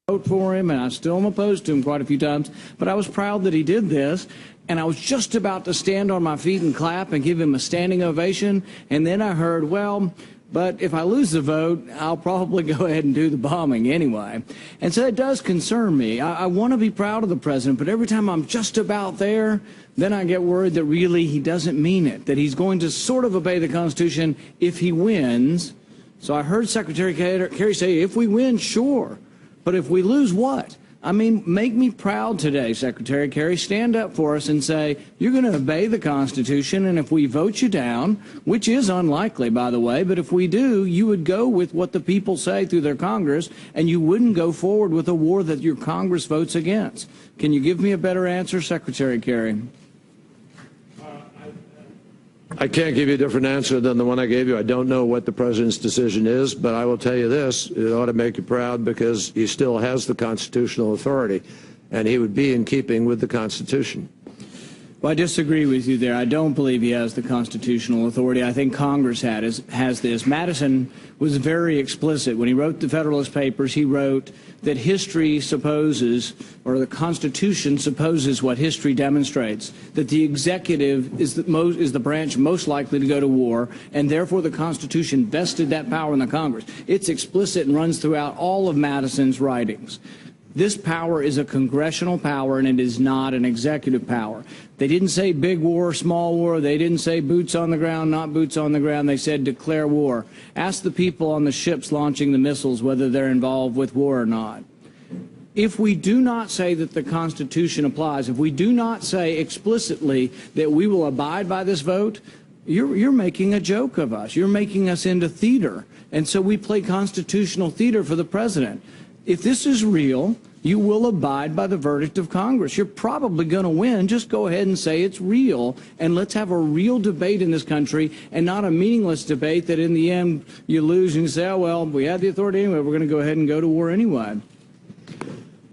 vote for him, and I still am opposed to him quite a few times, but I was proud that he did this, and I was just about to stand on my feet and clap and give him a standing ovation, and then I heard, well, but if I lose the vote, I'll probably go ahead and do the bombing anyway. And so it does concern me. I want to be proud of the president, but every time I'm just about there, then I get worried that really he doesn't mean it, that he's going to sort of obey the Constitution if he wins. So I heard Secretary Kerry say, if we win, sure. But if we lose, what? I mean, make me proud today, Secretary Kerry. Stand up for us and say, you're going to obey the Constitution, and if we vote you down, which is unlikely, by the way, but if we do, you would go with what the people say through their Congress, and you wouldn't go forward with a war that your Congress votes against. Can you give me a better answer, Secretary Kerry? I can't give you a different answer than the one I gave you. I don't know what the president's decision is, but I will tell you this, it ought to make you proud because he still has the constitutional authority, and he would be in keeping with the Constitution. Well, I disagree with you there. I don't believe he has the constitutional authority. I think Congress has this. Madison was very explicit. When he wrote the Federalist Papers, he wrote that history supposes, or the Constitution supposes what history demonstrates, that the executive is the branch most likely to go to war, and therefore the Constitution vested that power in the Congress. It's explicit and runs throughout all of Madison's writings. This power is a congressional power, and it is not an executive power. They didn't say big war, small war. They didn't say boots on the ground, not boots on the ground. They said declare war. Ask the people on the ships launching the missiles whether they're involved with war or not. If we do not say that the Constitution applies, if we do not say explicitly that we will abide by this vote, you're making a joke of us. You're making us into theater. And so we play constitutional theater for the president. If this is real, you will abide by the verdict of Congress. You're probably going to win. Just go ahead and say it's real, and let's have a real debate in this country and not a meaningless debate that in the end you lose and you say, oh, well, we had the authority anyway. We're going to go ahead and go to war anyway.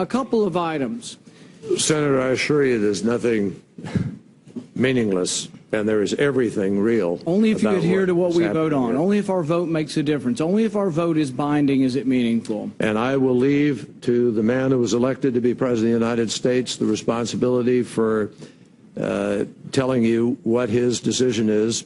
A couple of items. Senator, I assure you there's nothing meaningless, and there is everything real. Only if you adhere to what we vote on. Here. Only if our vote makes a difference. Only if our vote is binding is it meaningful. And I will leave to the man who was elected to be President of the United States the responsibility for telling you what his decision is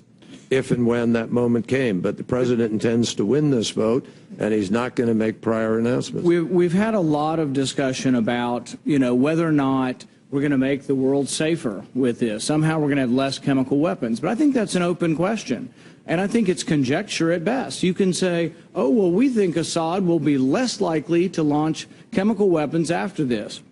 if and when that moment came. But the president intends to win this vote, and he's not going to make prior announcements. We've had a lot of discussion about, whether or not we're going to make the world safer with this. Somehow we're going to have less chemical weapons. But I think that's an open question. And I think it's conjecture at best. You can say, oh, well, we think Assad will be less likely to launch chemical weapons after this.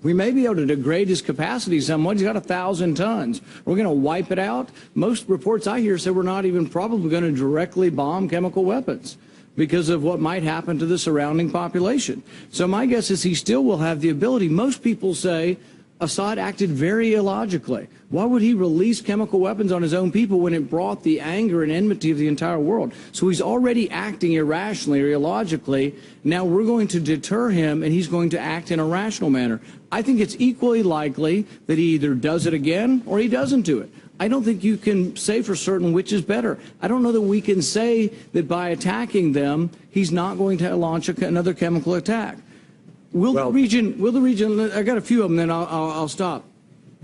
We may be able to degrade his capacity somewhat. He's got 1,000 tons. We're going to wipe it out. Most reports I hear say we're not even probably going to directly bomb chemical weapons because of what might happen to the surrounding population. So my guess is he still will have the ability. Most people say Assad acted very illogically. Why would he release chemical weapons on his own people when it brought the anger and enmity of the entire world? So he's already acting irrationally or illogically. Now we're going to deter him, and he's going to act in a rational manner. I think it's equally likely that he either does it again or he doesn't do it. I don't think you can say for certain which is better. I don't know that we can say that by attacking them, he's not going to launch another chemical attack. Will the region, I got a few of them, then I'll stop.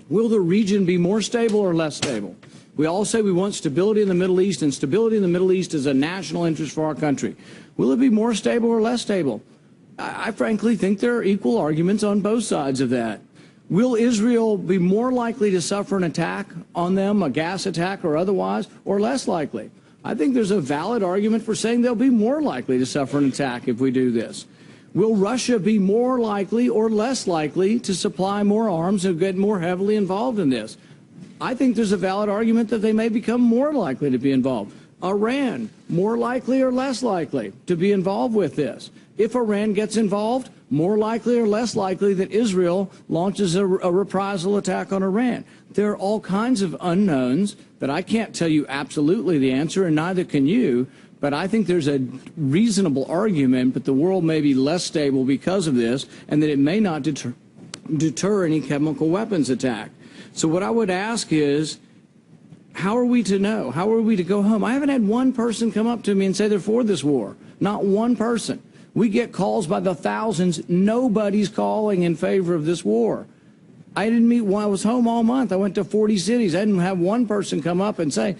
Will the region be more stable or less stable? We all say we want stability in the Middle East, and stability in the Middle East is a national interest for our country. Will it be more stable or less stable? I frankly think there are equal arguments on both sides of that. Will Israel be more likely to suffer an attack on them, a gas attack or otherwise, or less likely? I think there's a valid argument for saying they'll be more likely to suffer an attack if we do this. Will Russia be more likely or less likely to supply more arms and get more heavily involved in this? I think there's a valid argument that they may become more likely to be involved. Iran, more likely or less likely to be involved with this? If Iran gets involved, more likely or less likely that Israel launches a reprisal attack on Iran? There are all kinds of unknowns that I can't tell you absolutely the answer, and neither can you. But I think there's a reasonable argument that the world may be less stable because of this, and that it may not deter any chemical weapons attack. So what I would ask is, how are we to know? How are we to go home? I haven't had one person come up to me and say they're for this war. Not one person. We get calls by the thousands. Nobody's calling in favor of this war. I didn't meet one. I was home all month. I went to 40 cities. I didn't have one person come up and say,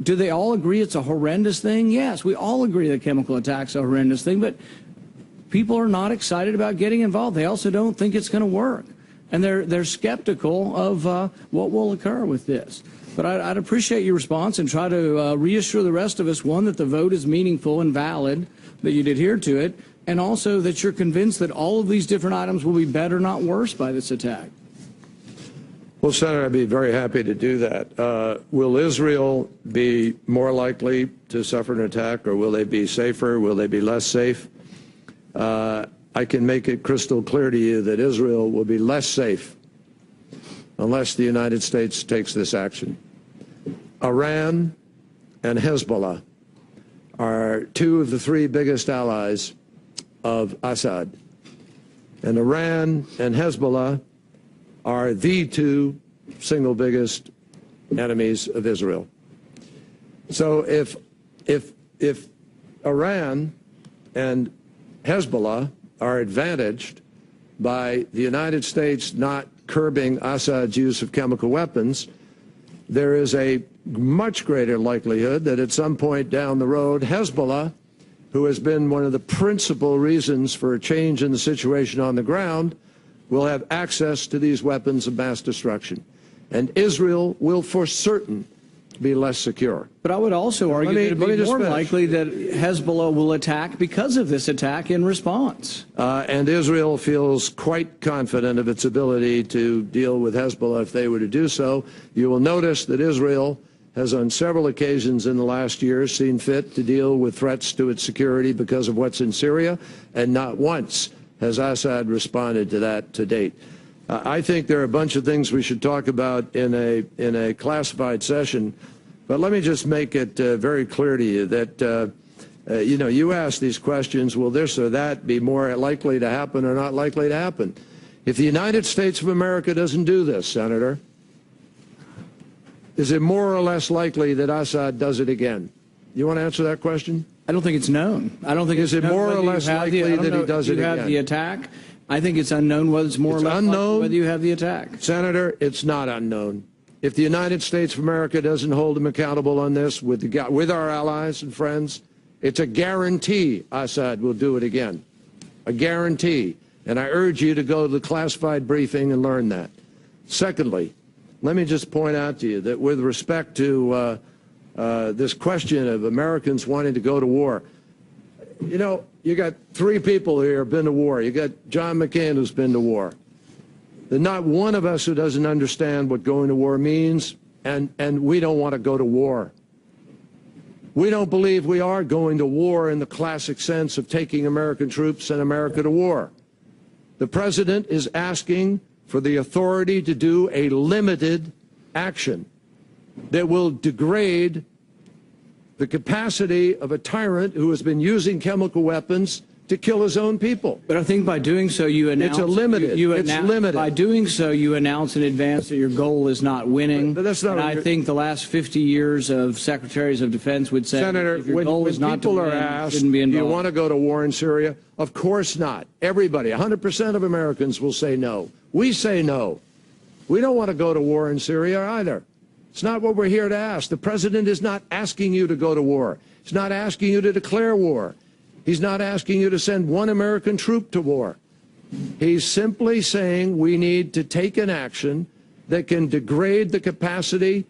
do they all agree it's a horrendous thing? Yes, we all agree that chemical attack's a horrendous thing, but people are not excited about getting involved. They also don't think it's going to work. And they're skeptical of what will occur with this. But I'd appreciate your response and try to reassure the rest of us, one, that the vote is meaningful and valid, that you'd adhere to it, and also that you're convinced that all of these different items will be better, not worse, by this attack. Well, Senator, I'd be very happy to do that. Will Israel be more likely to suffer an attack, or will they be safer? Will they be less safe? I can make it crystal clear to you that Israel will be less safe unless the United States takes this action. Iran and Hezbollah are two of the three biggest allies of Assad. And Iran and Hezbollah are the two single biggest enemies of Israel. So if Iran and Hezbollah are advantaged by the United States not curbing Assad's use of chemical weapons, there is a much greater likelihood that at some point down the road, Hezbollah, who has been one of the principal reasons for a change in the situation on the ground, will have access to these weapons of mass destruction. And Israel will for certain be less secure. But I would also argue that it would be more likely that Hezbollah will attack because of this attack in response. And Israel feels quite confident of its ability to deal with Hezbollah if they were to do so. You will notice that Israel has on several occasions in the last year seen fit to deal with threats to its security because of what's in Syria, and not once has Assad responded to that to date. I think there are a bunch of things we should talk about in a classified session, but let me just make it very clear to you that you ask these questions, will this or that be more likely to happen or not likely to happen? If the United States of America doesn't do this, Senator, is it more or less likely that Assad does it again? You want to answer that question? I don't think it's known. I don't think is it more or less likely that he does it again? You have the attack. I think it's unknown whether it's more or less likely whether you have the attack. Senator, it's not unknown. If the United States of America doesn't hold him accountable on this with our allies and friends, it's a guarantee Assad will do it again. A guarantee. And I urge you to go to the classified briefing and learn that. Secondly, let me just point out to you that with respect to this question of Americans wanting to go to war, you know, you got three people here who have been to war. You got John McCain, who's been to war. There's not one of us who doesn't understand what going to war means, and we don't want to go to war. We don't believe we are going to war in the classic sense of taking American troops and America to war. The president is asking for the authority to do a limited action that will degrade the capacity of a tyrant who has been using chemical weapons to kill his own people. But I think by doing so, you announce... It's limited. It's limited. By doing so, you announce in advance that your goal is not winning. But that's not... And I think the last 50 years of secretaries of defense would say, Senator, if your goal is not to win, asked, you shouldn't be involved. Do you want to go to war in Syria? Of course not. Everybody, 100% of Americans will say no. We say no. We don't want to go to war in Syria either. It's not what we're here to ask. The president is not asking you to go to war. He's not asking you to declare war. He's not asking you to send one American troop to war. He's simply saying we need to take an action that can degrade the capacity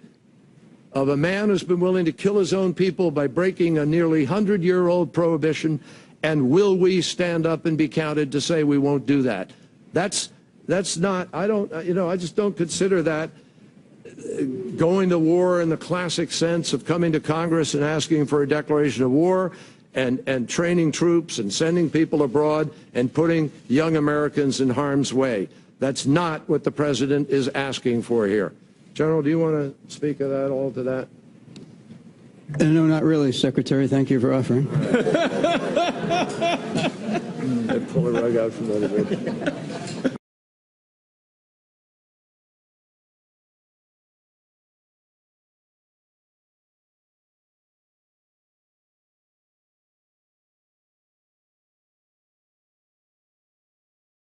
of a man who's been willing to kill his own people by breaking a nearly 100-year-old prohibition. And will we stand up and be counted to say we won't do that? That's not, I just don't consider that going to war in the classic sense of coming to Congress and asking for a declaration of war and training troops and sending people abroad and putting young Americans in harm's way. That's not what the president is asking for here. General, do you want to speak of that, all to that? No, not really, Secretary. Thank you for offering. Pull the rug out from under me.